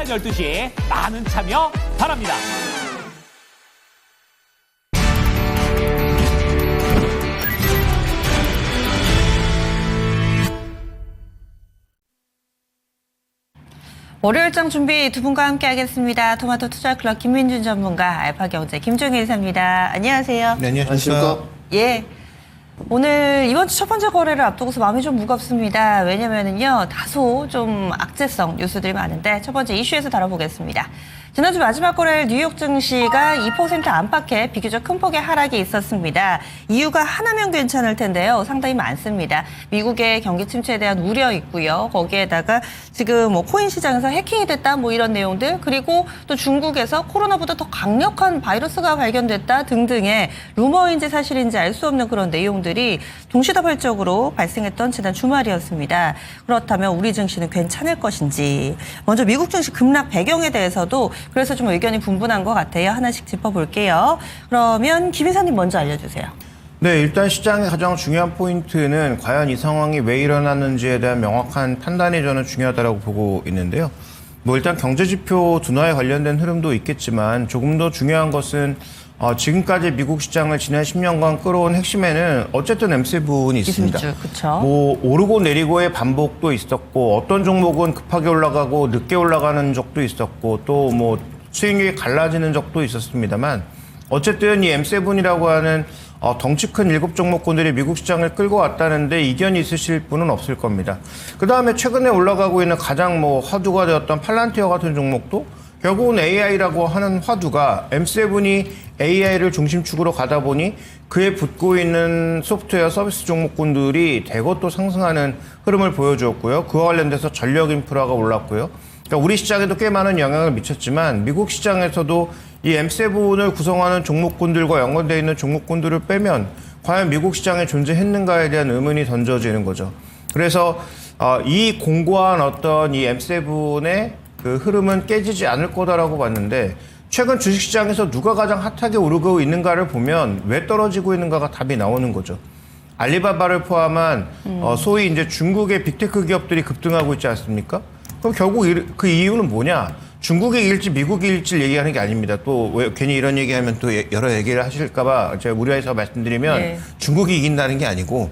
12시 많은 참여 바랍니다. 월요일장 준비 두 분과 함께 하겠습니다. 토마토 투자클럽 김민준 전문가, 알파경제 김종일 이사입니다. 안녕하세요. 네, 안녕하십니까. 예. 오늘 이번 주 첫 번째 거래를 앞두고서 마음이 좀 무겁습니다. 왜냐면은요, 다소 좀 악재성 뉴스들이 많은데 첫 번째 이슈에서 다뤄보겠습니다. 지난주 마지막 거래일 뉴욕 증시가 2% 안팎의 비교적 큰 폭의 하락이 있었습니다. 이유가 하나면 괜찮을 텐데요. 상당히 많습니다. 미국의 경기 침체에 대한 우려 있고요. 거기에다가 지금 뭐 코인 시장에서 해킹이 됐다 뭐 이런 내용들, 그리고 또 중국에서 코로나보다 더 강력한 바이러스가 발견됐다 등등의 루머인지 사실인지 알 수 없는 그런 내용들이 동시다발적으로 발생했던 지난 주말이었습니다. 그렇다면 우리 증시는 괜찮을 것인지, 먼저 미국 증시 급락 배경에 대해서도 그래서 좀 의견이 분분한 것 같아요. 하나씩 짚어볼게요. 그러면 김 이사님 먼저 알려주세요. 네, 일단 시장의 가장 중요한 포인트는 과연 이 상황이 왜 일어났는지에 대한 명확한 판단이 저는 중요하다고 보고 있는데요. 뭐 일단 경제지표 둔화에 관련된 흐름도 있겠지만 조금 더 중요한 것은 지금까지 미국 시장을 지난 10년간 끌어온 핵심에는 어쨌든 M7이 있습니다. 그렇죠. 뭐 오르고 내리고의 반복도 있었고 어떤 종목은 급하게 올라가고 늦게 올라가는 적도 있었고 또 뭐 수익률이 갈라지는 적도 있었습니다만 어쨌든 이 M7이라고 하는 덩치 큰 7종목군들이 미국 시장을 끌고 왔다는데 이견이 있으실 분은 없을 겁니다. 그다음에 최근에 올라가고 있는 가장 뭐 화두가 되었던 팔란티어 같은 종목도 결국은 AI라고 하는 화두가 M7이 AI를 중심축으로 가다 보니 그에 붙고 있는 소프트웨어 서비스 종목군들이 대거 또 상승하는 흐름을 보여주었고요. 그와 관련돼서 전력 인프라가 올랐고요. 그러니까 우리 시장에도 꽤 많은 영향을 미쳤지만 미국 시장에서도 이 M7을 구성하는 종목군들과 연관되어 있는 종목군들을 빼면 과연 미국 시장에 존재했는가에 대한 의문이 던져지는 거죠. 그래서 이 공고한 어떤 이 M7의 그 흐름은 깨지지 않을 거다라고 봤는데 최근 주식시장에서 누가 가장 핫하게 오르고 있는가를 보면 왜 떨어지고 있는가가 답이 나오는 거죠. 알리바바를 포함한 소위 이제 중국의 빅테크 기업들이 급등하고 있지 않습니까? 그럼 결국 그 이유는 뭐냐? 중국이 이길지 미국이 이길지 얘기하는 게 아닙니다. 또 왜 괜히 이런 얘기하면 또 여러 얘기를 하실까봐 제가 우려해서 말씀드리면 네. 중국이 이긴다는 게 아니고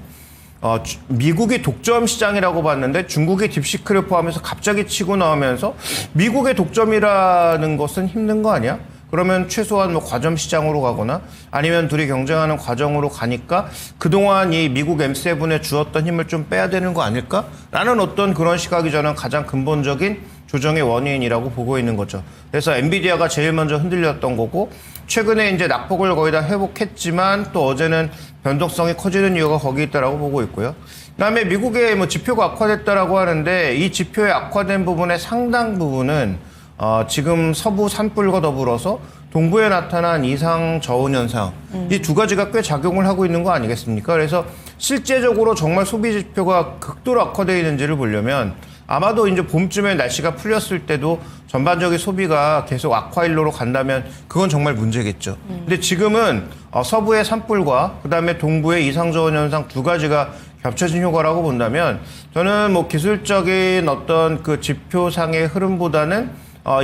미국이 독점 시장이라고 봤는데 중국의 딥시크를 포함해서 갑자기 치고 나오면서 미국의 독점이라는 것은 힘든 거 아니야? 그러면 최소한 뭐 과점 시장으로 가거나 아니면 둘이 경쟁하는 과정으로 가니까 그동안 이 미국 M7에 주었던 힘을 좀 빼야 되는 거 아닐까? 라는 어떤 그런 시각이 저는 가장 근본적인 조정의 원인이라고 보고 있는 거죠. 그래서 엔비디아가 제일 먼저 흔들렸던 거고 최근에 이제 낙폭을 거의 다 회복했지만 또 어제는 변동성이 커지는 이유가 거기 있다라고 보고 있고요. 그다음에 미국의 뭐 지표가 악화됐다라고 하는데 이 지표의 악화된 부분의 상당 부분은 지금 서부 산불과 더불어서 동부에 나타난 이상 저온 현상 이 두 가지가 꽤 작용을 하고 있는 거 아니겠습니까? 그래서 실제적으로 정말 소비 지표가 극도로 악화되어 있는지를 보려면 아마도 이제 봄쯤에 날씨가 풀렸을 때도 전반적인 소비가 계속 악화일로로 간다면 그건 정말 문제겠죠. 근데 지금은 서부의 산불과 그다음에 동부의 이상저온 현상 두 가지가 겹쳐진 효과라고 본다면 저는 뭐 기술적인 어떤 그 지표상의 흐름보다는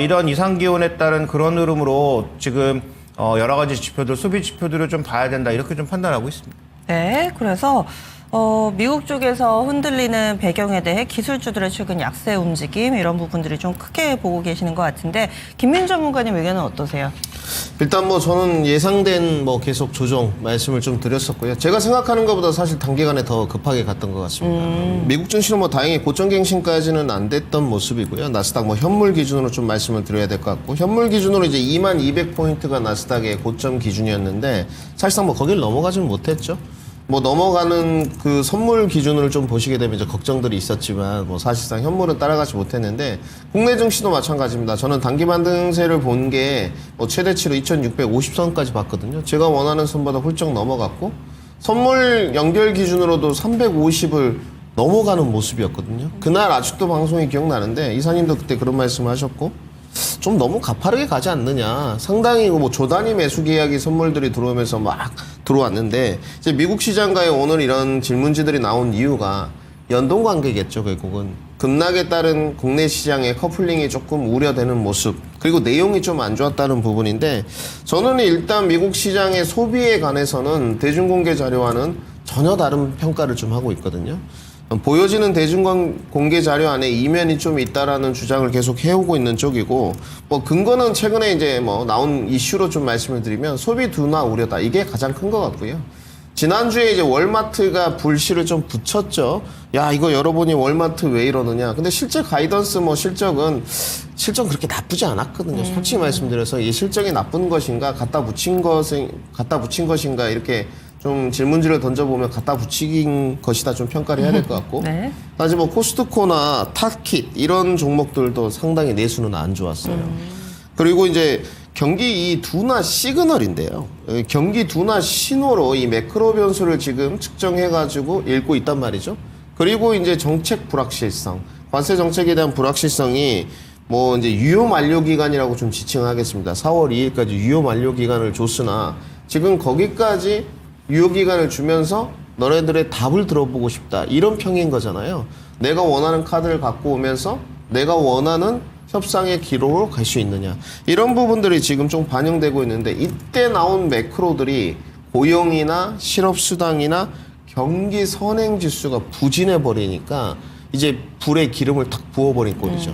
이런 이상기온에 따른 그런 흐름으로 지금 여러 가지 지표들, 소비 지표들을 좀 봐야 된다 이렇게 좀 판단하고 있습니다. 네, 그래서 미국 쪽에서 흔들리는 배경에 대해 기술주들의 최근 약세 움직임 이런 부분들이 좀 크게 보고 계시는 것 같은데 김민 전문가님 의견은 어떠세요? 일단 뭐 저는 예상된 뭐 계속 조정 말씀을 좀 드렸었고요. 제가 생각하는 것보다 사실 단기간에 더 급하게 갔던 것 같습니다. 미국 증시는 뭐 다행히 고점갱신까지는 안 됐던 모습이고요. 나스닥 뭐 현물 기준으로 좀 말씀을 드려야 될 것 같고 현물 기준으로 이제 2200포인트가 나스닥의 고점 기준이었는데 사실상 뭐 거길 넘어가지는 못했죠. 뭐 넘어가는 그 선물 기준으로 좀 보시게 되면 이제 걱정들이 있었지만 뭐 사실상 현물은 따라가지 못했는데 국내 증시도 마찬가지입니다. 저는 단기 반등세를 본 게 뭐 최대치로 2650선까지 봤거든요. 제가 원하는 선보다 훌쩍 넘어갔고 선물 연결 기준으로도 350을 넘어가는 모습이었거든요. 그날 아직도 방송이 기억나는데 이사님도 그때 그런 말씀을 하셨고 좀 너무 가파르게 가지 않느냐. 상당히 뭐 조단위 매수 계약이 선물들이 들어오면서 막 들어왔는데 이제 미국 시장가에 오늘 이런 질문지들이 나온 이유가 연동 관계겠죠, 결국은. 급락에 따른 국내 시장의 커플링이 조금 우려되는 모습, 그리고 내용이 좀 안 좋았다는 부분인데, 저는 일단 미국 시장의 소비에 관해서는 대중공개 자료와는 전혀 다른 평가를 좀 하고 있거든요. 보여지는 대중공개 자료 안에 이면이 좀 있다라는 주장을 계속 해오고 있는 쪽이고, 뭐 근거는 최근에 이제 뭐 나온 이슈로 좀 말씀을 드리면 소비 둔화 우려다, 이게 가장 큰 것 같고요. 지난주에 이제 월마트가 불씨를 좀 붙였죠. 야, 이거 열어보니 월마트 왜 이러느냐. 근데 실제 가이던스 뭐 실적 그렇게 나쁘지 않았거든요. 솔직히 말씀드려서 이 실적이 나쁜 것인가, 갖다 붙인 것인가, 이렇게 좀 질문지를 던져보면 갖다 붙인 것이다 좀 평가를 해야 될 것 같고. 네. 사실 뭐 코스트코나 타킷 이런 종목들도 상당히 내수는 안 좋았어요. 그리고 이제 경기 이 둔화 시그널인데요. 경기 둔화 신호로 이 매크로 변수를 지금 측정해가지고 읽고 있단 말이죠. 그리고 이제 정책 불확실성, 관세 정책에 대한 불확실성이 뭐 이제 유효 만료 기간이라고 좀 지칭하겠습니다. 4월 2일까지 유효 만료 기간을 줬으나 지금 거기까지 유효 기간을 주면서 너네들의 답을 들어보고 싶다, 이런 평인 거잖아요. 내가 원하는 카드를 갖고 오면서 내가 원하는 협상의 기로로 갈 수 있느냐, 이런 부분들이 지금 좀 반영되고 있는데, 이때 나온 매크로들이 고용이나 실업수당이나 경기 선행지수가 부진해 버리니까 이제 불에 기름을 탁 부어버린 꼴이죠.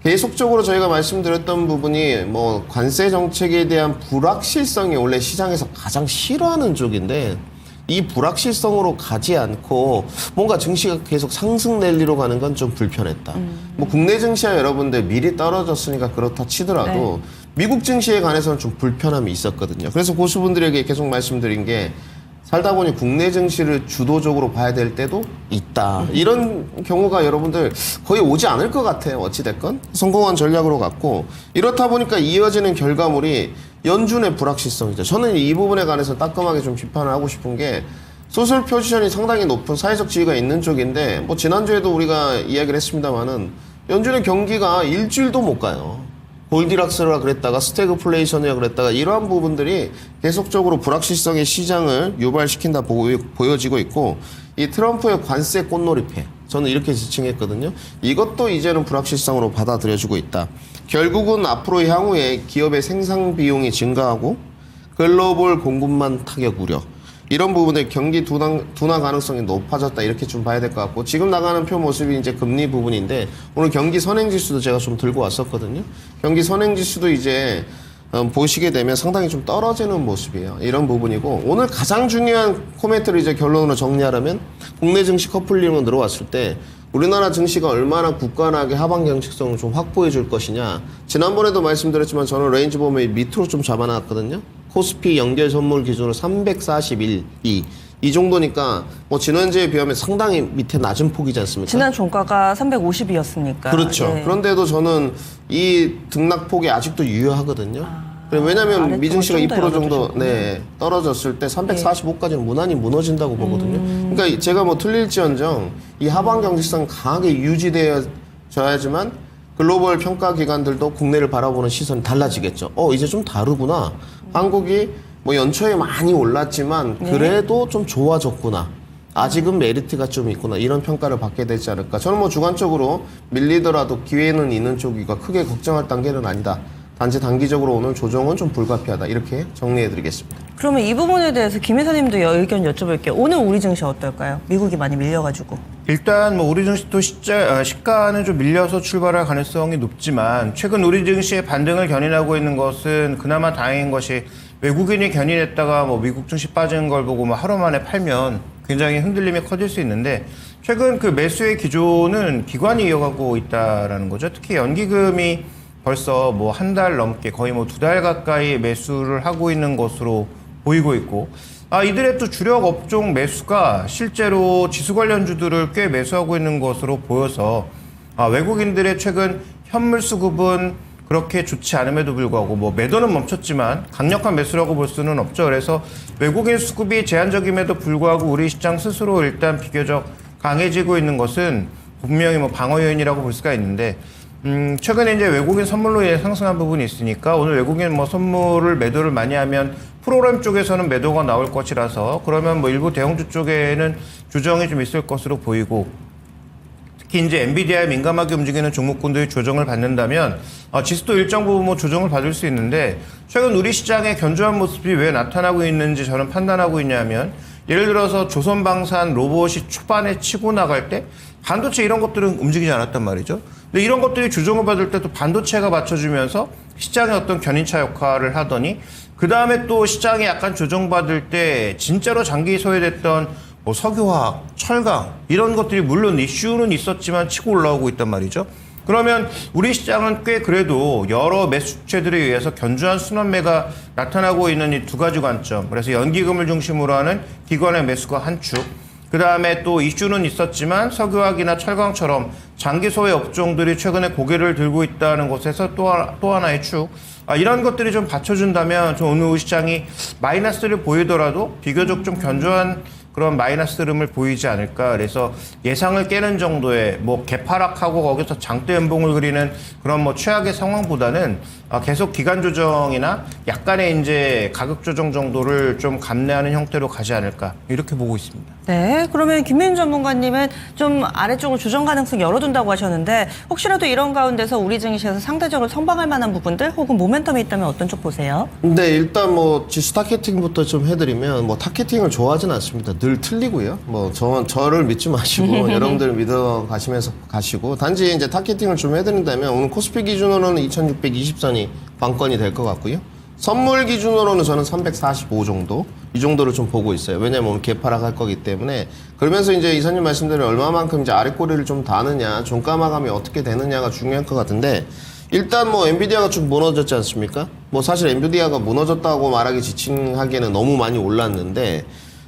계속적으로 저희가 말씀드렸던 부분이 뭐 관세 정책에 대한 불확실성이 원래 시장에서 가장 싫어하는 쪽인데, 이 불확실성으로 가지 않고 뭔가 증시가 계속 상승 랠리로 가는 건 좀 불편했다. 뭐 국내 증시야 여러분들 미리 떨어졌으니까 그렇다 치더라도 미국 증시에 관해서는 좀 불편함이 있었거든요. 그래서 고수분들에게 계속 말씀드린 게, 살다 보니 국내 증시를 주도적으로 봐야 될 때도 있다. 이런 경우가 여러분들 거의 오지 않을 것 같아요. 어찌됐건 성공한 전략으로 갔고, 이렇다 보니까 이어지는 결과물이 연준의 불확실성이죠. 저는 이 부분에 관해서 따끔하게 좀 비판을 하고 싶은 게, 소셜 포지션이 상당히 높은 사회적 지위가 있는 쪽인데, 뭐 지난주에도 우리가 이야기를 했습니다마는 연준의 경기가 일주일도 못 가요. 골디락스라 그랬다가 스태그플레이션이라 그랬다가, 이러한 부분들이 계속적으로 불확실성의 시장을 유발시킨다 보여지고 있고, 이 트럼프의 관세 꽃놀이패, 저는 이렇게 지칭했거든요. 이것도 이제는 불확실성으로 받아들여지고 있다. 결국은 앞으로 향후에 기업의 생산 비용이 증가하고 글로벌 공급망 타격 우려, 이런 부분에 경기 둔화 가능성이 높아졌다, 이렇게 좀 봐야 될 것 같고, 지금 나가는 표 모습이 이제 금리 부분인데, 오늘 경기 선행지수도 제가 좀 들고 왔었거든요. 경기 선행지수도 이제 보시게 되면 상당히 좀 떨어지는 모습이에요. 이런 부분이고, 오늘 가장 중요한 코멘트를 이제 결론으로 정리하려면, 국내 증시 커플링으로 들어왔을 때 우리나라 증시가 얼마나 굳건하게 하방 경직성을 좀 확보해 줄 것이냐. 지난번에도 말씀드렸지만 저는 레인지 보면 밑으로 좀 잡아놨거든요. 코스피 연결 선물 기준으로 341, 2. 이 정도니까 뭐 지난주에 비하면 상당히 밑에 낮은 폭이지 않습니까? 지난 종가가 350이었으니까. 그렇죠. 네. 그런데도 저는 이 등락폭이 아직도 유효하거든요. 왜냐하면 미증시가 2% 정도 떨어졌을 때 345까지는 무난히 무너진다고 보거든요. 그러니까 제가 뭐 틀릴지언정 이 하방 경직성 강하게 유지되어져야지만 글로벌 평가 기관들도 국내를 바라보는 시선이 달라지겠죠. 이제 좀 다르구나. 한국이 뭐 연초에 많이 올랐지만 그래도 좀 좋아졌구나. 아직은 메리트가 좀 있구나. 이런 평가를 받게 되지 않을까. 저는 뭐 주관적으로 밀리더라도 기회는 있는 쪽이고 크게 걱정할 단계는 아니다. 단지 단기적으로 오늘 조정은 좀 불가피하다. 이렇게 정리해드리겠습니다. 그러면 이 부분에 대해서 김 회사님도 의견 여쭤볼게요. 오늘 우리 증시 어떨까요? 미국이 많이 밀려가지고. 일단 뭐 우리 증시도 시가는 좀 밀려서 출발할 가능성이 높지만, 최근 우리 증시의 반등을 견인하고 있는 것은 그나마 다행인 것이, 외국인이 견인했다가 뭐 미국 증시 빠지는 걸 보고 뭐 하루 만에 팔면 굉장히 흔들림이 커질 수 있는데, 최근 그 매수의 기조는 기관이 이어가고 있다라는 거죠. 특히 연기금이 벌써 뭐 한 달 넘게, 거의 뭐 2달 가까이 매수를 하고 있는 것으로 보이고 있고, 이들의 또 주력 업종 매수가 실제로 지수 관련주들을 꽤 매수하고 있는 것으로 보여서, 외국인들의 최근 현물 수급은 그렇게 좋지 않음에도 불구하고 뭐 매도는 멈췄지만 강력한 매수라고 볼 수는 없죠. 그래서 외국인 수급이 제한적임에도 불구하고 우리 시장 스스로 일단 비교적 강해지고 있는 것은 분명히 뭐 방어 요인이라고 볼 수가 있는데, 최근에 이제 외국인 선물로 인해 상승한 부분이 있으니까, 오늘 외국인 뭐 선물을 매도를 많이 하면 프로그램 쪽에서는 매도가 나올 것이라서, 그러면 뭐 일부 대형주 쪽에는 조정이 좀 있을 것으로 보이고, 특히 이제 엔비디아에 민감하게 움직이는 종목군들이 조정을 받는다면 지수도 일정 부분 뭐 조정을 받을 수 있는데 최근 우리 시장의 견조한 모습이 왜 나타나고 있는지 저는 판단하고 있냐면 예를 들어서 조선방산 로봇이 초반에 치고 나갈 때 반도체 이런 것들은 움직이지 않았단 말이죠. 근데 이런 것들이 조정을 받을 때 또 반도체가 받쳐주면서 시장의 어떤 견인차 역할을 하더니 그 다음에 또 시장이 약간 조정받을 때 진짜로 장기 소외됐던 뭐 석유화학, 철강 이런 것들이 물론 이슈는 있었지만 치고 올라오고 있단 말이죠. 그러면 우리 시장은 꽤 그래도 여러 매수주체들에 의해서 견조한 순환매가 나타나고 있는 이 두 가지 관점. 그래서 연기금을 중심으로 하는 기관의 매수가 한 축. 그 다음에 또 이슈는 있었지만 석유화학이나 철강처럼 장기 소외 업종들이 최근에 고개를 들고 있다는 곳에서 또 하나의 축. 이런 것들이 좀 받쳐준다면 좀 오늘 시장이 마이너스를 보이더라도 비교적 좀 견조한 그런 마이너스 흐름을 보이지 않을까. 그래서 예상을 깨는 정도의 뭐 개파락하고 거기서 장대 연봉을 그리는 그런 뭐 최악의 상황보다는 계속 기간 조정이나 약간의 이제 가격 조정 정도를 좀 감내하는 형태로 가지 않을까 이렇게 보고 있습니다. 네, 그러면 김민준 전문가님은 좀 아래쪽으로 조정 가능성 열어둔다고 하셨는데 혹시라도 이런 가운데서 우리 증시에서 상대적으로 선방할 만한 부분들 혹은 모멘텀이 있다면 어떤 쪽 보세요? 네, 일단 뭐 지수 타겟팅부터 좀 해드리면 뭐 타겟팅을 좋아하진 않습니다. 늘 틀리고요. 뭐 저를 믿지 마시고 여러분들 믿어 가시면서 가시고 단지 이제 타겟팅을 좀 해드린다면 오늘 코스피 기준으로는 2620선이 관건이 될 것 같고요. 선물 기준으로는 저는 345 정도 이 정도를 좀 보고 있어요. 왜냐면 오늘 개파락할 거기 때문에 그러면서 이제 이사님 말씀대로 얼마만큼 이제 아래 꼬리를 좀 다느냐, 종가 마감이 어떻게 되느냐가 중요할 것 같은데. 일단 뭐 엔비디아가 좀 무너졌지 않습니까? 뭐 사실 엔비디아가 무너졌다고 말하기 지칭하기에는 너무 많이 올랐는데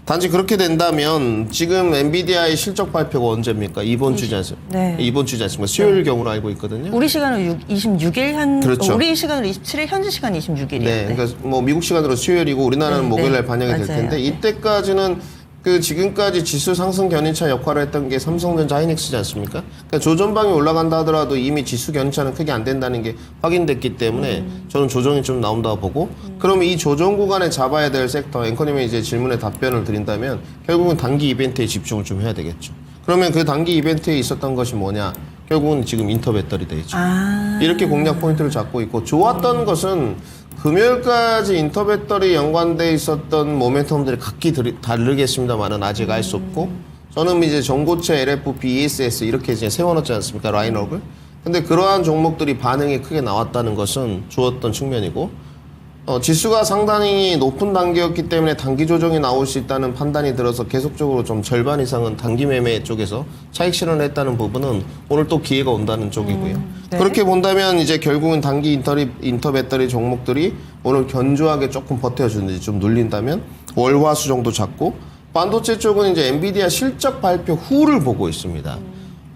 단지 그렇게 된다면 지금 엔비디아의 실적 발표가 언제입니까? 이번 주지 않습니까? 네. 이번 주지 않습니까? 수요일 경우로 알고 있거든요. 우리 시간으로 26일 그렇죠. 우리 시간으로 27일, 현지 시간 26일이에요. 네, 그러니까 뭐 미국 시간으로 수요일이고 우리나라는 네, 목요일 날 네. 반영이 될 맞아요. 텐데 네. 이때까지는 그 지금까지 지수 상승 견인차 역할을 했던 게 삼성전자 하이닉스지 않습니까? 그러니까 조전방이 올라간다 하더라도 이미 지수 견인차는 크게 안 된다는 게 확인됐기 때문에 저는 조정이 좀 나온다고 보고 그러면 이 조정 구간에 잡아야 될 섹터 앵커님의 이제 질문에 답변을 드린다면 결국은 단기 이벤트에 집중을 좀 해야 되겠죠. 그러면 그 단기 이벤트에 있었던 것이 뭐냐? 결국은 지금 인터배터리 되겠죠. 이렇게 공략 포인트를 잡고 있고 좋았던 것은 금요일까지 인터배터리 연관돼 있었던 모멘텀들이 각기 다르겠습니다만은 아직 알 수 없고 저는 이제 전고체 LFP, ESS 이렇게 이제 세워놨지 않습니까? 라인업을. 근데 그러한 종목들이 반응이 크게 나왔다는 것은 좋았던 측면이고 지수가 상당히 높은 단계였기 때문에 단기 조정이 나올 수 있다는 판단이 들어서 계속적으로 좀 절반 이상은 단기 매매 쪽에서 차익 실현을 했다는 부분은 오늘 또 기회가 온다는 쪽이고요. 네. 그렇게 본다면 이제 결국은 단기 인터배터리 종목들이 오늘 견조하게 조금 버텨주는지 좀 눌린다면 월화수 정도 잡고 반도체 쪽은 이제 엔비디아 실적 발표 후를 보고 있습니다.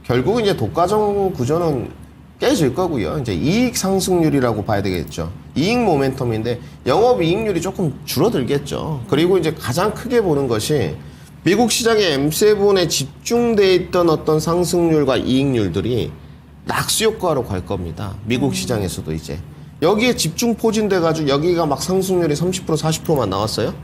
결국은 이제 독과점 구조는 깨질 거고요. 이제 이익 상승률이라고 봐야 되겠죠. 이익 모멘텀인데 영업 이익률이 조금 줄어들겠죠. 그리고 이제 가장 크게 보는 것이 미국 시장의 M7에 집중돼 있던 어떤 상승률과 이익률들이 낙수 효과로 갈 겁니다. 미국 시장에서도 이제 여기에 집중 포진돼 가지고 여기가 막 상승률이 30% 40%만 나왔어요.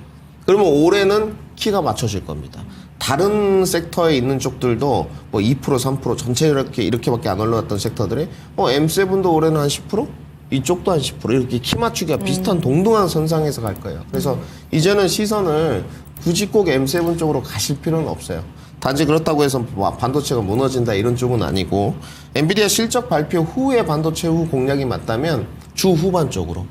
그러면 올해는 키가 맞춰질 겁니다. 다른 섹터에 있는 쪽들도 뭐 2% 3% 전체 이렇게밖에 안 올라왔던 섹터들이 M7도 올해는 한 10%? 이쪽도 한 10% 이렇게 키 맞추기가 비슷한 동등한 선상에서 갈 거예요. 그래서 이제는 시선을 굳이 꼭 M7 쪽으로 가실 필요는 없어요. 단지 그렇다고 해서 반도체가 무너진다 이런 쪽은 아니고 엔비디아 실적 발표 후에 반도체 후 공략이 맞다면 주 후반 쪽으로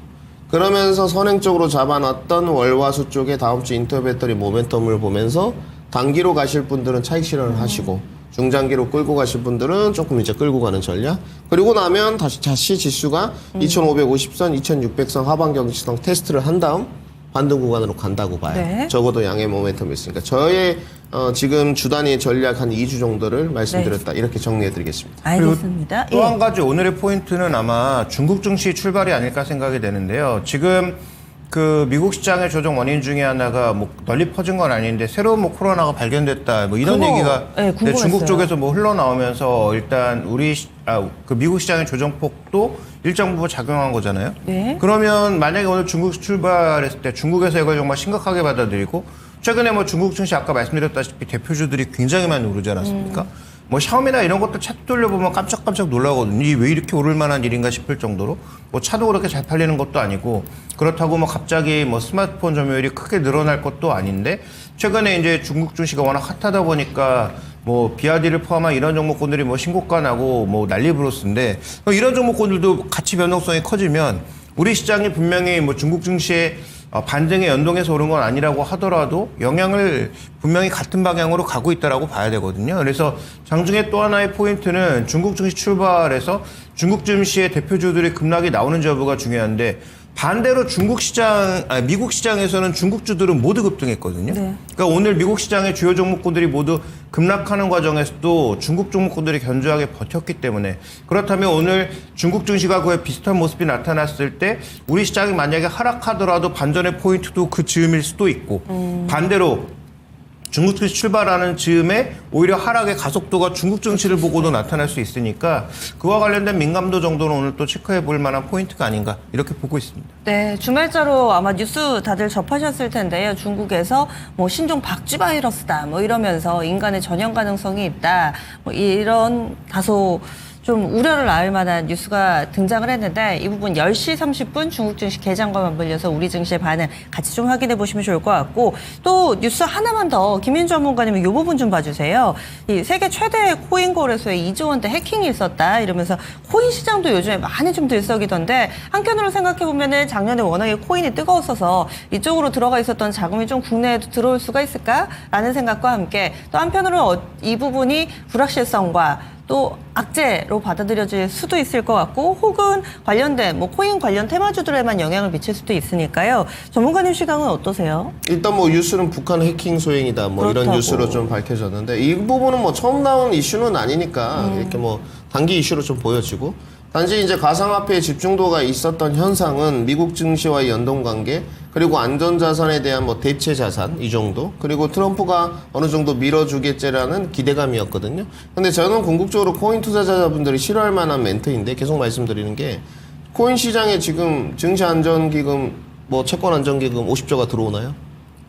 그러면서 선행적으로 잡아놨던 월화수 쪽에 다음 주 인터배터리 모멘텀을 보면서 단기로 가실 분들은 차익 실현을 하시고 중장기로 끌고 가실 분들은 조금 이제 끌고 가는 전략. 그리고 나면 다시 지수가 2550선, 2600선 하방 경직성 테스트를 한 다음 반등 구간으로 간다고 봐요. 네. 적어도 양의 모멘텀이 있으니까. 저의 지금 주단위 전략 한 2주 정도를 말씀드렸다. 이렇게 정리해드리겠습니다. 알겠습니다. 또 한 가지 오늘의 포인트는 아마 중국 증시 출발이 아닐까 생각이 되는데요. 지금 그 미국 시장의 조정 원인 중에 하나가 뭐 널리 퍼진 건 아닌데 새로운 뭐 코로나가 발견됐다 뭐 이런 그거, 얘기가 네, 궁금했어요. 중국 쪽에서 뭐 흘러나오면서 일단 그 미국 시장의 조정폭도 일정 부분 작용한 거잖아요. 네. 그러면 만약에 오늘 중국 출발했을 때 중국에서 이걸 정말 심각하게 받아들이고 최근에 뭐 중국 증시 아까 말씀드렸다시피 대표주들이 굉장히 많이 오르지 않았습니까? 뭐 샤오미나 이런 것도 차트 돌려보면 깜짝깜짝 놀라거든요. 이게 왜 이렇게 오를 만한 일인가 싶을 정도로 뭐 차도 그렇게 잘 팔리는 것도 아니고 그렇다고 뭐 갑자기 뭐 스마트폰 점유율이 크게 늘어날 것도 아닌데 최근에 이제 중국 증시가 워낙 핫하다 보니까 뭐 비아디를 포함한 이런 종목군들이 뭐 신고가 나고 뭐 난리 브로스인데 이런 종목군들도 가치 변동성이 커지면 우리 시장이 분명히 뭐 중국 증시의 반등에 연동해서 오른 건 아니라고 하더라도 영향을 분명히 같은 방향으로 가고 있다라고 봐야 되거든요. 그래서 장중에 또 하나의 포인트는 중국 증시 출발해서 중국 증시의 대표주들이 급락이 나오는지 여부가 중요한데 반대로 미국 시장에서는 중국주들은 모두 급등했거든요. 네. 그러니까 오늘 미국 시장의 주요 종목군들이 모두 급락하는 과정에서도 중국 종목군들이 견조하게 버텼기 때문에 그렇다면 오늘 중국 증시가 그에 비슷한 모습이 나타났을 때 우리 시장이 만약에 하락하더라도 반전의 포인트도 그 즈음일 수도 있고 반대로 중국 증시 출발하는 즈음에 오히려 하락의 가속도가 중국 증시를 보고도 나타날 수 있으니까 그와 관련된 민감도 정도는 오늘 또 체크해 볼 만한 포인트가 아닌가 이렇게 보고 있습니다. 네, 주말자로 아마 뉴스 다들 접하셨을 텐데요. 중국에서 뭐 신종 박쥐 바이러스다 뭐 이러면서 인간의 전염 가능성이 있다 뭐 이런 다소 좀 우려를 낳을 만한 뉴스가 등장을 했는데 이 부분 10시 30분 중국 증시 개장과 맞물려서 우리 증시의 반응 같이 좀 확인해 보시면 좋을 것 같고 또 뉴스 하나만 더 김윤주 전문가님 이 부분 좀 봐주세요. 이 세계 최대 코인 거래소에 2조 원대 해킹이 있었다 이러면서 코인 시장도 요즘에 많이 좀 들썩이던데 한편으로 생각해 보면은 작년에 워낙에 코인이 뜨거웠어서 이쪽으로 들어가 있었던 자금이 좀 국내에도 들어올 수가 있을까라는 생각과 함께 또 한편으로 이 부분이 불확실성과 또 악재로 받아들여질 수도 있을 것 같고 혹은 관련된 뭐 코인 관련 테마주들에만 영향을 미칠 수도 있으니까요. 전문가님 시각은 어떠세요? 일단 뭐 뉴스는 북한 해킹 소행이다 뭐 그렇다고. 이런 뉴스로 좀 밝혀졌는데 이 부분은 뭐 처음 나온 이슈는 아니니까 이렇게 뭐 단기 이슈로 좀 보여지고 단지 이제 가상화폐에 집중도가 있었던 현상은 미국 증시와의 연동 관계 그리고 안전자산에 대한 뭐 대체 자산 이 정도 그리고 트럼프가 어느 정도 밀어주겠지라는 기대감이었거든요. 근데 저는 궁극적으로 코인 투자자분들이 싫어할 만한 멘트인데 계속 말씀드리는 게 코인 시장에 지금 증시안전기금 뭐 채권안전기금 50조가 들어오나요?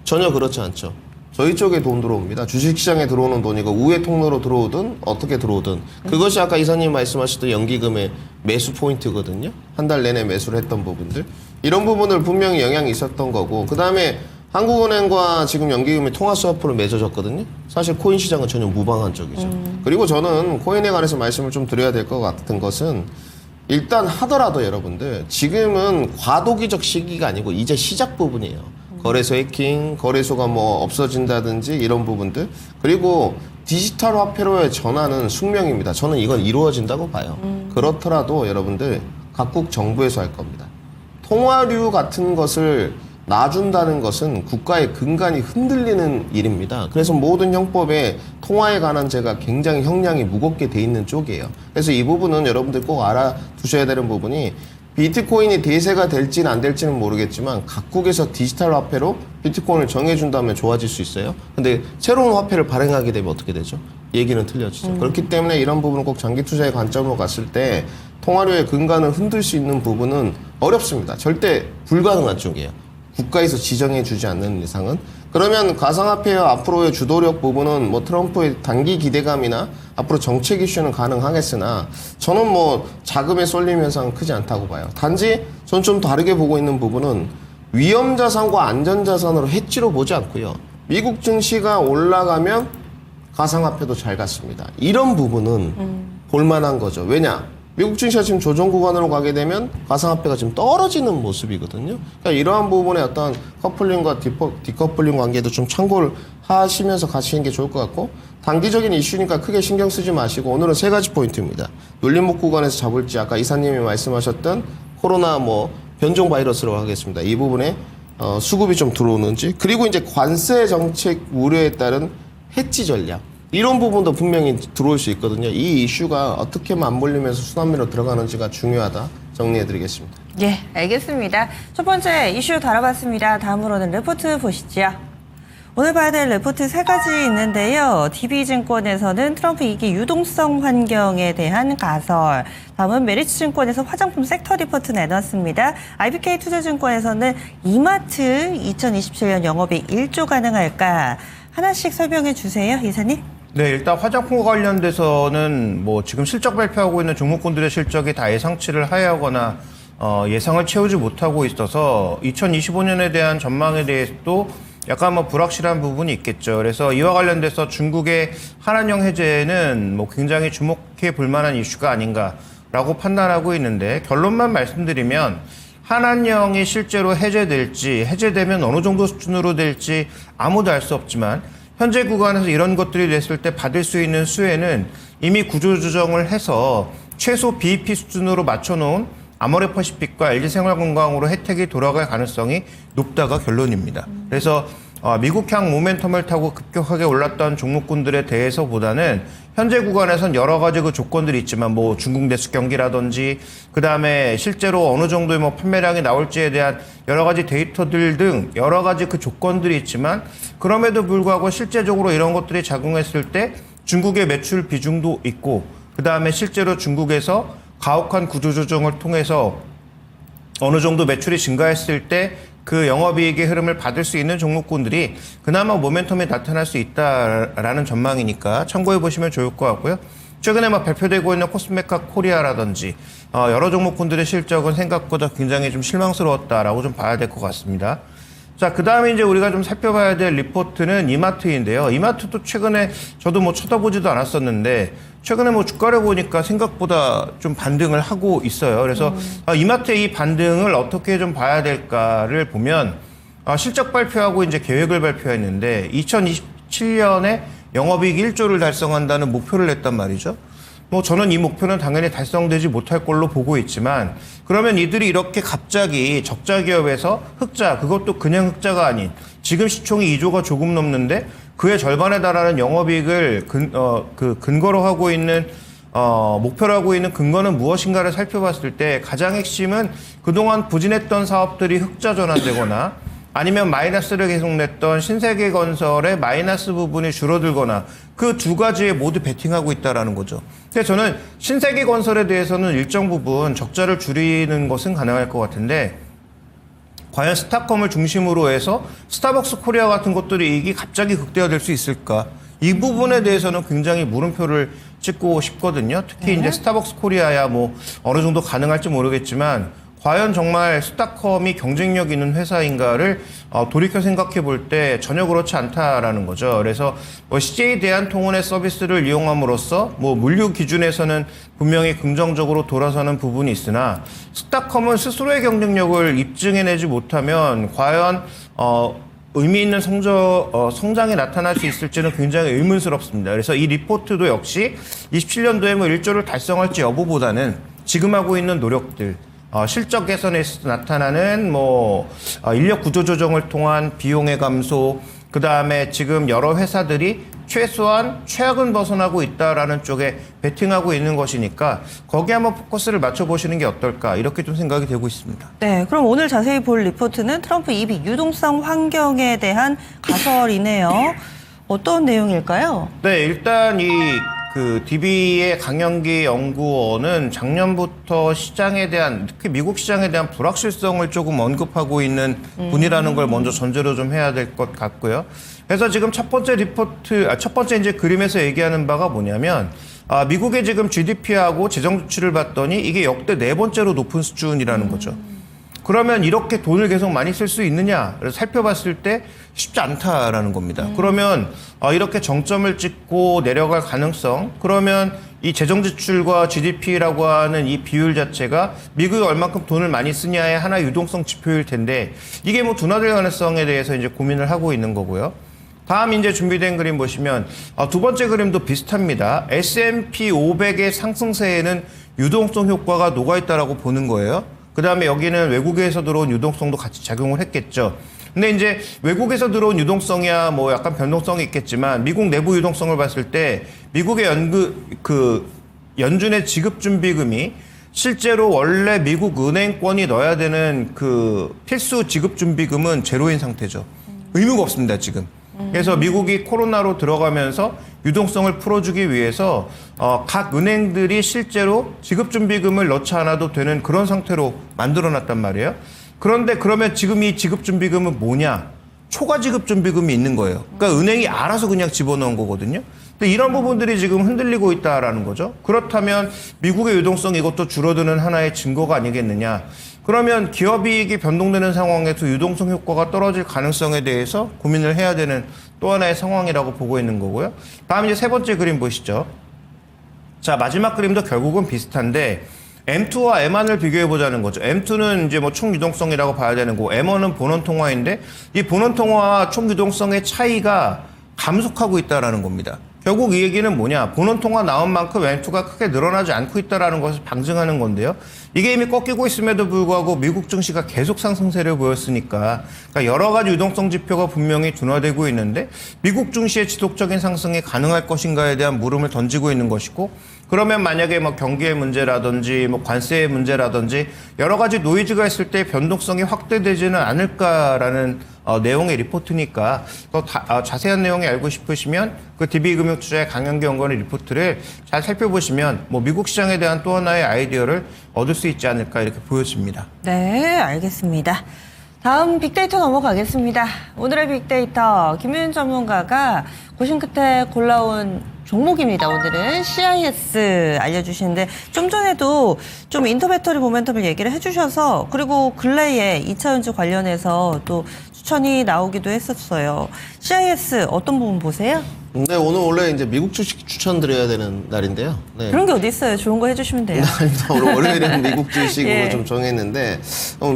전혀 그렇지 않죠. 저희 쪽에 돈 들어옵니다. 주식시장에 들어오는 돈이고 우회 통로로 들어오든 어떻게 들어오든 그것이 아까 이사님 말씀하셨던 연기금의 매수 포인트거든요. 한 달 내내 매수를 했던 부분들 이런 부분을 분명히 영향이 있었던 거고 그 다음에 한국은행과 지금 연기금이 통화스와프로 맺어졌거든요. 사실 코인 시장은 전혀 무방한 쪽이죠. 그리고 저는 코인에 관해서 말씀을 좀 드려야 될 것 같은 것은 일단 하더라도 여러분들 지금은 과도기적 시기가 아니고 이제 시작 부분이에요. 거래소 해킹, 거래소가 뭐 없어진다든지 이런 부분들 그리고 디지털 화폐로의 전환은 숙명입니다. 저는 이건 이루어진다고 봐요. 그렇더라도 여러분들 각국 정부에서 할 겁니다. 통화류 같은 것을 놔준다는 것은 국가의 근간이 흔들리는 일입니다. 그래서 모든 형법에 통화에 관한 죄가 굉장히 형량이 무겁게 돼 있는 쪽이에요. 그래서 이 부분은 여러분들 꼭 알아두셔야 되는 부분이 비트코인이 대세가 될지는 안 될지는 모르겠지만 각국에서 디지털 화폐로 비트코인을 정해준다면 좋아질 수 있어요. 근데 새로운 화폐를 발행하게 되면 어떻게 되죠? 얘기는 틀려지죠. 그렇기 때문에 이런 부분은 꼭 장기 투자의 관점으로 갔을 때 통화료의 근간을 흔들 수 있는 부분은 어렵습니다. 절대 불가능한 쪽이에요. 국가에서 지정해 주지 않는 이상은. 그러면 가상화폐의 앞으로의 주도력 부분은 뭐 트럼프의 단기 기대감이나 앞으로 정책 이슈는 가능하겠으나 저는 뭐 자금의 쏠림 현상은 크지 않다고 봐요. 단지 저는 좀 다르게 보고 있는 부분은 위험자산과 안전자산으로 해치로 보지 않고요. 미국 증시가 올라가면 가상화폐도 잘 갔습니다. 이런 부분은 볼만한 거죠. 왜냐? 미국 증시가 지금 조정 구간으로 가게 되면 가상화폐가 지금 떨어지는 모습이거든요. 그러니까 이러한 부분에 어떤 커플링과 디커플링 관계도 좀 참고를 하시면서 가시는 게 좋을 것 같고 단기적인 이슈니까 크게 신경 쓰지 마시고 오늘은 세 가지 포인트입니다. 눌림목 구간에서 잡을지 아까 이사님이 말씀하셨던 코로나 뭐 변종 바이러스로 하겠습니다. 이 부분에 수급이 좀 들어오는지 그리고 이제 관세 정책 우려에 따른 해지 전략 이런 부분도 분명히 들어올 수 있거든요. 이 이슈가 어떻게 맞물리면서 순환매로 들어가는지가 중요하다. 정리해드리겠습니다. 예, 알겠습니다. 첫 번째 이슈 다뤄봤습니다. 다음으로는 레포트 보시죠. 오늘 봐야 될 레포트 세 가지 있는데요. DB증권에서는 트럼프 2기 유동성 환경에 대한 가설. 다음은 메리츠증권에서 화장품 섹터 리포트 내놨습니다. IBK투자증권에서는 이마트 2027년 영업이익 1조 가능할까? 하나씩 설명해 주세요, 이사님. 네, 일단 화장품과 관련돼서는 뭐 지금 실적 발표하고 있는 종목군들의 실적이 다 예상치를 하회하거나 예상을 채우지 못하고 있어서 2025년에 대한 전망에 대해서도 약간 뭐 불확실한 부분이 있겠죠. 그래서 이와 관련돼서 중국의 한한령 해제는 뭐 굉장히 주목해 볼 만한 이슈가 아닌가라고 판단하고 있는데, 결론만 말씀드리면 한한령이 실제로 해제되면 어느 정도 수준으로 될지 아무도 알 수 없지만, 현재 구간에서 이런 것들이 됐을 때 받을 수 있는 수혜는 이미 구조조정을 해서 최소 BEP 수준으로 맞춰놓은 아모레퍼시픽과 LG생활건강으로 혜택이 돌아갈 가능성이 높다가 결론입니다. 그래서 미국향 모멘텀을 타고 급격하게 올랐던 종목군들에 대해서보다는 현재 구간에선 여러 가지 그 조건들이 있지만, 뭐 중국 내수 경기라든지 그 다음에 실제로 어느 정도의 뭐 판매량이 나올지에 대한 여러 가지 데이터들 등 여러 가지 그 조건들이 있지만, 그럼에도 불구하고 실제적으로 이런 것들이 작용했을 때 중국의 매출 비중도 있고, 그 다음에 실제로 중국에서 가혹한 구조조정을 통해서 어느 정도 매출이 증가했을 때 그 영업이익의 흐름을 받을 수 있는 종목군들이 그나마 모멘텀이 나타날 수 있다라는 전망이니까 참고해 보시면 좋을 것 같고요. 최근에 막 발표되고 있는 코스메카 코리아라든지 여러 종목군들의 실적은 생각보다 굉장히 좀 실망스러웠다라고 좀 봐야 될 것 같습니다. 자, 그 다음에 이제 우리가 좀 살펴봐야 될 리포트는 이마트인데요. 이마트도 최근에 저도 뭐 쳐다보지도 않았었는데, 최근에 뭐 주가를 보니까 생각보다 좀 반등을 하고 있어요. 그래서 이마트의 이 반등을 어떻게 좀 봐야 될까를 보면, 실적 발표하고 이제 계획을 발표했는데, 2027년에 영업이익 1조를 달성한다는 목표를 냈단 말이죠. 뭐 저는 이 목표는 당연히 달성되지 못할 걸로 보고 있지만, 그러면 이들이 이렇게 갑자기 적자 기업에서 흑자, 그것도 그냥 흑자가 아닌 지금 시총이 2조가 조금 넘는데 그의 절반에 달하는 영업이익을 근거로 하고 있는 목표로 하고 있는 근거는 무엇인가를 살펴봤을 때, 가장 핵심은 그동안 부진했던 사업들이 흑자 전환되거나 아니면 마이너스를 계속 냈던 신세계건설의 마이너스 부분이 줄어들거나, 그 두 가지에 모두 베팅하고 있다라는 거죠. 근데 저는 신세계건설에 대해서는 일정 부분 적자를 줄이는 것은 가능할 것 같은데, 과연 스타컴을 중심으로 해서 스타벅스 코리아 같은 것들이 이익이 갑자기 극대화될 수 있을까? 이 부분에 대해서는 굉장히 물음표를 찍고 싶거든요. 특히 이제 스타벅스 코리아야 뭐 어느 정도 가능할지 모르겠지만, 과연 정말 스타컴이 경쟁력 있는 회사인가를 돌이켜 생각해 볼 때 전혀 그렇지 않다라는 거죠. 그래서 뭐 CJ 대한통운의 서비스를 이용함으로써 뭐 물류 기준에서는 분명히 긍정적으로 돌아서는 부분이 있으나, 스타컴은 스스로의 경쟁력을 입증해내지 못하면 과연 의미 있는 성장이 나타날 수 있을지는 굉장히 의문스럽습니다. 그래서 이 리포트도 역시 27년도에 뭐 1조를 달성할지 여부보다는 지금 하고 있는 노력들, 실적 개선에서 나타나는 뭐 인력 구조 조정을 통한 비용의 감소, 그 다음에 지금 여러 회사들이 최소한 최악은 벗어나고 있다라는 쪽에 베팅하고 있는 것이니까 거기에 한번 포커스를 맞춰보시는 게 어떨까, 이렇게 좀 생각이 되고 있습니다. 네, 그럼 오늘 자세히 볼 리포트는 트럼프 EV 유동성 환경에 대한 가설이네요. 어떤 내용일까요? 네, 일단 DB의 강영기 연구원은 작년부터 시장에 대한, 특히 미국 시장에 대한 불확실성을 조금 언급하고 있는 분이라는 걸 먼저 전제로 좀 해야 될 것 같고요. 그래서 지금 첫 번째 이제 그림에서 얘기하는 바가 뭐냐면, 미국의 지금 GDP하고 재정 지출을 봤더니 이게 역대 4번째로 높은 수준이라는 거죠. 그러면 이렇게 돈을 계속 많이 쓸 수 있느냐? 그래서 살펴봤을 때 쉽지 않다라는 겁니다. 그러면 이렇게 정점을 찍고 내려갈 가능성, 그러면 이 재정 지출과 GDP라고 하는 이 비율 자체가 미국이 얼만큼 돈을 많이 쓰냐의 하나의 유동성 지표일 텐데, 이게 뭐 둔화될 가능성에 대해서 이제 고민을 하고 있는 거고요. 다음 이제 준비된 그림 보시면 두 번째 그림도 비슷합니다. S&P 500의 상승세에는 유동성 효과가 녹아있다라고 보는 거예요. 그 다음에 여기는 외국에서 들어온 유동성도 같이 작용을 했겠죠. 근데 이제 외국에서 들어온 유동성이야 뭐 약간 변동성이 있겠지만, 미국 내부 유동성을 봤을 때 미국의 연준의 지급준비금이 실제로 원래 미국 은행권이 넣어야 되는 그 필수 지급준비금은 제로인 상태죠. 의무가 없습니다, 지금. 그래서 미국이 코로나로 들어가면서 유동성을 풀어주기 위해서 각 은행들이 실제로 지급준비금을 넣지 않아도 되는 그런 상태로 만들어놨단 말이에요. 그런데 그러면 지금 이 지급준비금은 뭐냐? 초과 지급준비금이 있는 거예요. 그러니까 은행이 알아서 그냥 집어넣은 거거든요. 근데 이런 부분들이 지금 흔들리고 있다라는 거죠. 그렇다면 미국의 유동성 이것도 줄어드는 하나의 증거가 아니겠느냐. 그러면 기업이익이 변동되는 상황에서 유동성 효과가 떨어질 가능성에 대해서 고민을 해야 되는 또 하나의 상황이라고 보고 있는 거고요. 다음 이제 세 번째 그림 보시죠. 자, 마지막 그림도 결국은 비슷한데 M2와 M1을 비교해 보자는 거죠. M2는 이제 뭐 총 유동성이라고 봐야 되는 거고 M1은 본원 통화인데 이 본원 통화와 총 유동성의 차이가 감속하고 있다라는 겁니다. 결국 이 얘기는 뭐냐? 본원 통화 나온 만큼 M2가 크게 늘어나지 않고 있다라는 것을 방증하는 건데요. 이게 이미 꺾이고 있음에도 불구하고 미국 증시가 계속 상승세를 보였으니까 그러니까 여러 가지 유동성 지표가 분명히 둔화되고 있는데 미국 증시의 지속적인 상승이 가능할 것인가에 대한 물음을 던지고 있는 것이고 그러면 만약에 뭐 경기의 문제라든지 뭐 관세의 문제라든지 여러 가지 노이즈가 있을 때 변동성이 확대되지는 않을까라는 내용의 리포트니까 더 자세한 내용이 알고 싶으시면 그 DB금융투자의 강현기 연구원의 리포트를 잘 살펴보시면 뭐 미국 시장에 대한 또 하나의 아이디어를 얻을 수 있지 않을까 이렇게 보여집니다. 네, 알겠습니다. 다음 빅데이터 넘어가겠습니다. 오늘의 빅데이터 김윤 전문가가 고심 끝에 골라온 종목입니다. 오늘은 CIS 알려주시는데 좀 전에도 좀 인터배터리 모멘텀을 얘기를 해주셔서 그리고 근래에 2차전지 관련해서 또 추천이 나오기도 했었어요. CIS 어떤 부분 보세요? 네, 오늘 원래 이제 미국 주식 추천드려야 되는 날인데요. 네. 그런 게 어디 있어요? 좋은 거 해주시면 돼요. 아닙니다. 오늘 월요일은 미국 주식으로 예. 좀 정했는데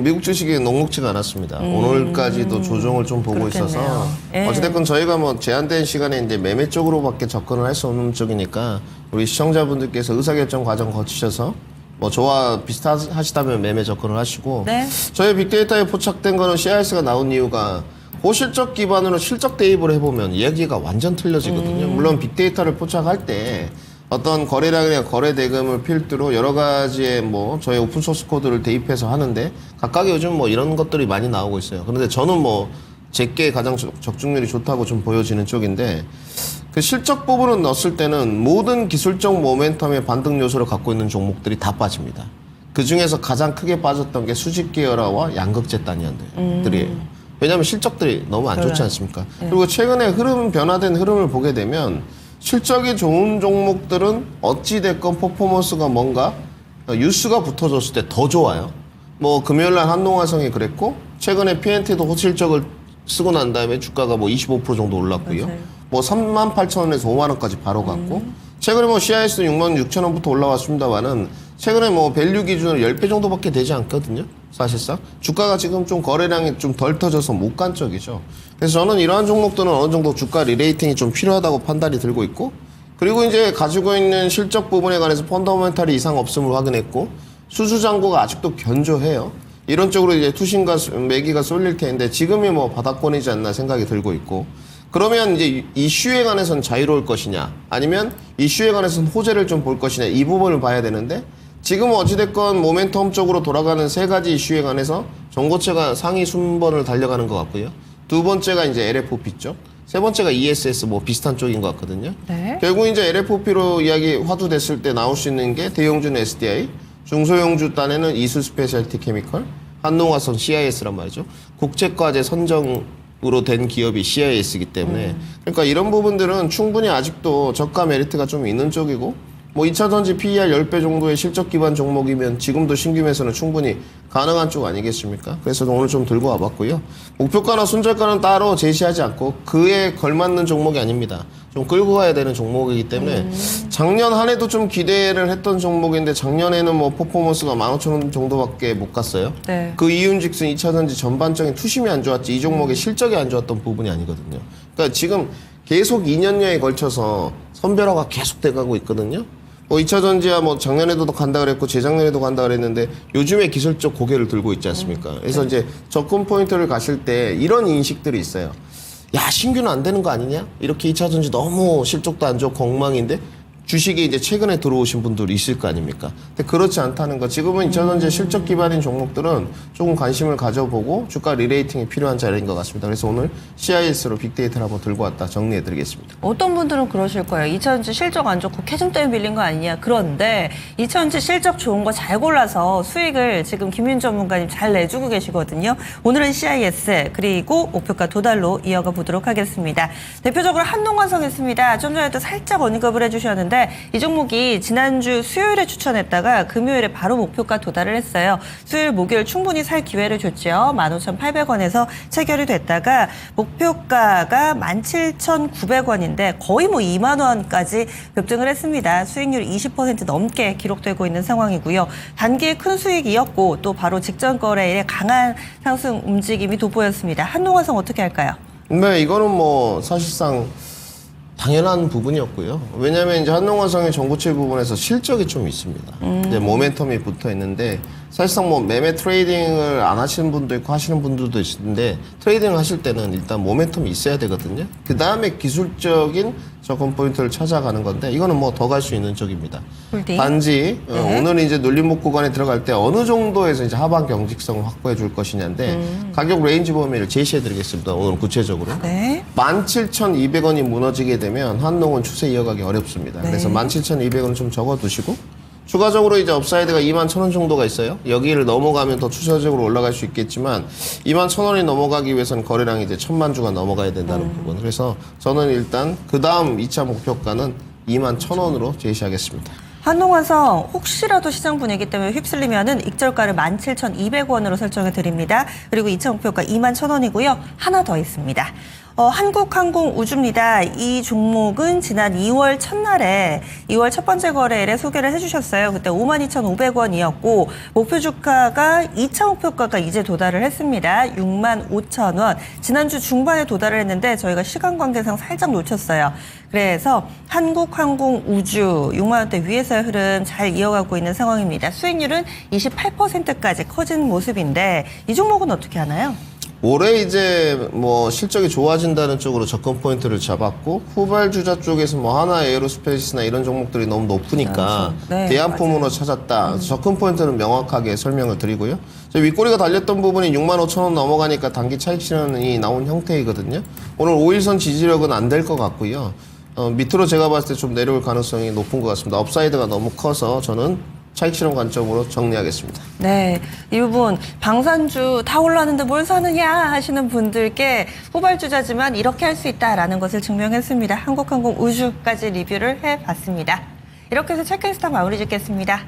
미국 주식이 녹록지가 않았습니다. 오늘까지도 조정을 좀 보고 그렇겠네요. 있어서 예. 어찌됐건 저희가 뭐 제한된 시간에 이제 매매 쪽으로밖에 접근을 할 수 없는 쪽이니까 우리 시청자분들께서 의사결정 과정 거치셔서 뭐 저와 비슷하시다면 매매 접근을 하시고 네. 저희 빅데이터에 포착된 거는 CIS가 나온 이유가 고실적 기반으로 실적 대입을 해보면 이야기가 완전 틀려지거든요. 물론 빅데이터를 포착할 때 어떤 거래량이나 거래 대금을 필두로 여러 가지의 뭐 저희 오픈소스 코드를 대입해서 하는데 각각의 요즘 뭐 이런 것들이 많이 나오고 있어요. 그런데 저는 뭐 제게 가장 적중률이 좋다고 좀 보여지는 쪽인데 그 실적 부분을 넣었을 때는 모든 기술적 모멘텀의 반등 요소를 갖고 있는 종목들이 다 빠집니다. 그 중에서 가장 크게 빠졌던 게 수직 계열화와 양극재 단위원들이에요. 왜냐하면 실적들이 너무 안 좋지 않습니까? 그리고 최근에 변화된 흐름을 보게 되면 실적이 좋은 종목들은 어찌됐건 퍼포먼스가 뭔가 뉴스가 붙어졌을 때 더 좋아요. 뭐 금요일날 한동화성이 그랬고 최근에 PNT도 호실적을 쓰고 난 다음에 주가가 뭐 25% 정도 올랐고요. 맞아요. 뭐 38,000원에서 5만원까지 바로 갔고 최근에 뭐 CIS도 66,000원부터 올라왔습니다만은 최근에 뭐 밸류 기준으로 10배 정도밖에 되지 않거든요. 사실상 주가가 지금 좀 거래량이 좀 덜 터져서 못 간 쪽이죠. 그래서 저는 이러한 종목들은 어느 정도 주가 리레이팅이 좀 필요하다고 판단이 들고 있고 그리고 이제 가지고 있는 실적 부분에 관해서 펀더멘탈이 이상 없음을 확인했고 수주 잔고가 아직도 견조해요. 이런 쪽으로 이제 투신과 매기가 쏠릴 텐데 지금이 뭐 바닥권이지 않나 생각이 들고 있고 그러면 이제 이슈에 관해서는 자유로울 것이냐 아니면 이슈에 관해서는 호재를 좀 볼 것이냐 이 부분을 봐야 되는데 지금 어찌됐건 모멘텀 쪽으로 돌아가는 세 가지 이슈에 관해서 전고체가 상위 순번을 달려가는 것 같고요. 두 번째가 이제 LFP 쪽, 세 번째가 ESS 뭐 비슷한 쪽인 것 같거든요. 네. 결국 이제 LFP로 이야기 화두됐을 때 나올 수 있는 게 대형주는 SDI, 중소형주 딴에는 이수 스페셜티 케미컬, 한농화성 CIS란 말이죠. 국제과제 선정으로 된 기업이 CIS이기 때문에 그러니까 이런 부분들은 충분히 아직도 저가 메리트가 좀 있는 쪽이고 뭐 2차전지 PER 10배 정도의 실적 기반 종목이면 지금도 신규에서는 충분히 가능한 쪽 아니겠습니까? 그래서 오늘 좀 들고 와봤고요. 목표가나 손절가는 따로 제시하지 않고 그에 걸맞는 종목이 아닙니다. 좀 끌고 가야 되는 종목이기 때문에 작년 한 해도 좀 기대를 했던 종목인데 작년에는 뭐 퍼포먼스가 15,000원 정도밖에 못 갔어요. 네. 그 이윤즉슨 2차전지 전반적인 투심이 안 좋았지 이 종목의 실적이 안 좋았던 부분이 아니거든요. 그러니까 지금 계속 2년여에 걸쳐서 선별화가 계속 돼가고 있거든요. 뭐 2차전지야 뭐 작년에도 간다 그랬고 재작년에도 간다 그랬는데 요즘에 기술적 고개를 들고 있지 않습니까? 그래서 이제 접근 포인트를 가실 때 이런 인식들이 있어요. 야 신규는 안 되는 거 아니냐? 이렇게 2차전지 너무 실적도 안 좋고 엉망인데 주식이 이제 최근에 들어오신 분들 있을 거 아닙니까? 근데 그렇지 않다는 거. 지금은 2차전지 실적 기반인 종목들은 조금 관심을 가져보고 주가 리레이팅이 필요한 자리인 것 같습니다. 그래서 오늘 CIS로 빅데이터를 한번 들고 왔다 정리해드리겠습니다. 어떤 분들은 그러실 거예요. 2차전지 실적 안 좋고 캐즘 때문에 밀린 거 아니냐. 그런데 2차전지 실적 좋은 거 잘 골라서 수익을 지금 김윤 전문가님 잘 내주고 계시거든요. 오늘은 CIS 그리고 목표가 도달로 이어가 보도록 하겠습니다. 대표적으로 한동관성 있습니다. 좀 전에도 살짝 언급을 해주셨는데 이 종목이 지난주 수요일에 추천했다가 금요일에 바로 목표가 도달을 했어요. 수요일, 목요일 충분히 살 기회를 줬죠. 15,800원에서 체결이 됐다가 목표가가 17,900원인데 거의 뭐 2만 원까지 급등을 했습니다. 수익률 20% 넘게 기록되고 있는 상황이고요. 단기에 큰 수익이었고 또 바로 직전 거래일에 강한 상승 움직임이 돋보였습니다. 한동관성 어떻게 할까요? 네, 이거는 뭐 사실상 당연한 부분이었고요. 왜냐하면 이제 한동관성의 전고체 부분에서 실적이 좀 있습니다. 이제 모멘텀이 붙어 있는데 사실상 뭐 매매 트레이딩을 안 하시는 분도 있고 하시는 분들도 있는데 트레이딩을 하실 때는 일단 모멘텀이 있어야 되거든요. 그 다음에 기술적인 접근 포인트를 찾아가는 건데 이거는 뭐 더 갈 수 있는 쪽입니다. 홀딩. 단지 오늘 이제 눌림목 구간에 들어갈 때 어느 정도에서 이제 하방 경직성을 확보해 줄 것이냐인데 가격 레인지 범위를 제시해 드리겠습니다. 오늘 구체적으로. 네. 17,200원이 무너지게 되면 한동은 추세 이어가기 어렵습니다. 그래서 17,200원 좀 적어 두시고 추가적으로 이제 업사이드가 21,000원 정도가 있어요. 여기를 넘어가면 더 추세적으로 올라갈 수 있겠지만 21,000원이 넘어가기 위해서는 거래량이 이제 1,000만 주가 넘어가야 된다는 부분. 그래서 저는 일단 그 다음 2차 목표가는 21,000원으로 제시하겠습니다. 한동관성 혹시라도 시장 분위기 때문에 휩쓸리면은 익절가를 17,200원으로 설정해 드립니다. 그리고 2차 목표가 21,000원이고요. 하나 더 있습니다. 한국항공우주입니다. 이 종목은 지난 2월 첫날에 2월 첫 번째 거래일에 소개를 해주셨어요. 그때 52,500원이었고 목표 주가가 2차 목표가가 이제 도달을 했습니다. 65,000원. 지난주 중반에 도달을 했는데 저희가 시간 관계상 살짝 놓쳤어요. 그래서 한국항공우주 6만 원대 위에서의 흐름 잘 이어가고 있는 상황입니다. 수익률은 28%까지 커진 모습인데 이 종목은 어떻게 하나요? 올해 이제 뭐 실적이 좋아진다는 쪽으로 접근 포인트를 잡았고 후발주자 쪽에서 뭐 하나 에어로스페이스나 이런 종목들이 너무 높으니까 네, 대안품으로 찾았다. 접근 포인트는 명확하게 설명을 드리고요. 윗꼬리가 달렸던 부분이 65,000원 넘어가니까 단기 차익 실현이 나온 형태이거든요. 오늘 5일선 지지력은 안 될 것 같고요. 밑으로 제가 봤을 때 좀 내려올 가능성이 높은 것 같습니다. 업사이드가 너무 커서 저는 차익 실현 관점으로 정리하겠습니다. 네, 이 부분 방산주 다 올랐는데 뭘 사느냐 하시는 분들께 후발주자지만 이렇게 할 수 있다라는 것을 증명했습니다. 한국항공우주까지 리뷰를 해봤습니다. 이렇게 해서 체크리스트 마무리 짓겠습니다.